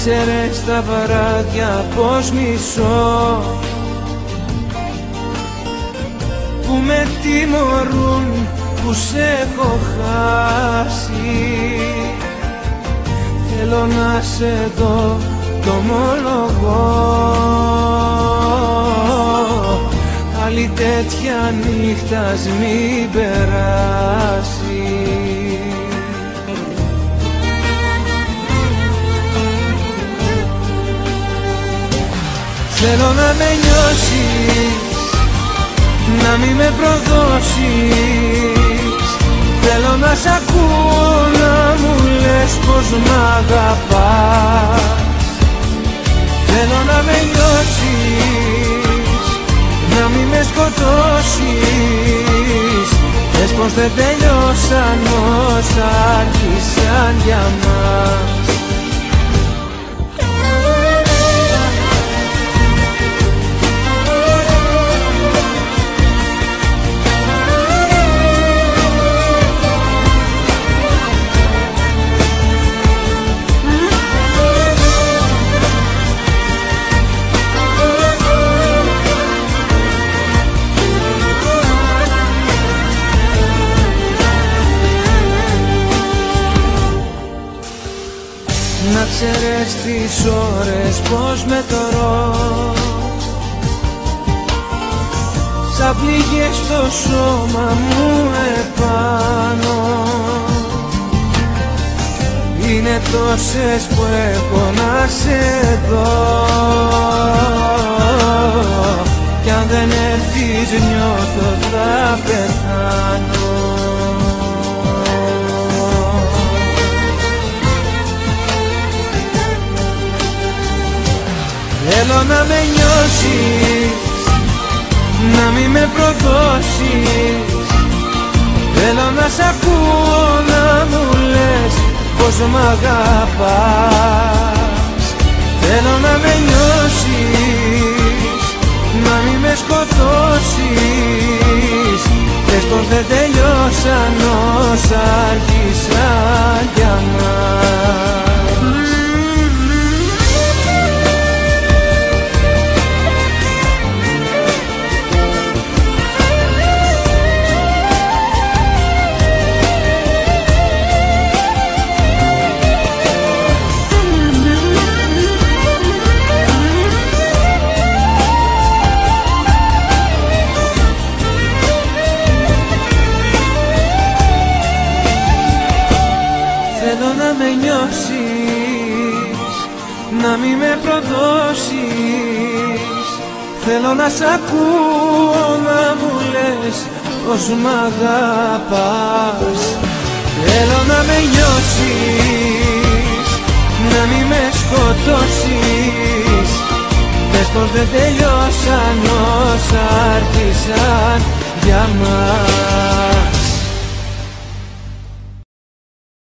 ξέρεις τα βράδια πως μισώ, που με τιμωρούν που σε έχω χάσει. Θέλω να σε δω, το ομολογώ, άλλη τέτοια νύχτας μην περάσει. Θέλω να με νιώσεις, να μην με προδώσεις. Θέλω να σ' ακούω να μου λες πως μ' αγαπάς. Θέλω να με νιώσεις, να μην με σκοτώσεις. Πες πως δεν τελειώσαν όσα άρχισαν για μας. Να ξέρεις τις ώρες πως μετρώ, σαν πληγές στο σώμα μου επάνω. Είναι τόσες που έχω να σε δω, κι αν δεν έρθεις νιώθω θα πεθάνω. Θέλω να με νιώσεις, να μην με προδώσεις. Θέλω να σ' ακούω να μου λες πως μ' αγαπάς. Θέλω να με νιώσεις, να μην με σκοτώσεις. Πες πως δεν τελειώσαν όσα άρχισαν για μας. Θέλω να με νιώσεις, να μην με προδώσεις. Θέλω να σ' ακούω να μου λες πως μ' αγαπάς. Θέλω να με νιώσεις, να μην με σκοτώσεις. Πες πως δεν τελειώσαν όσα άρχισαν για μας.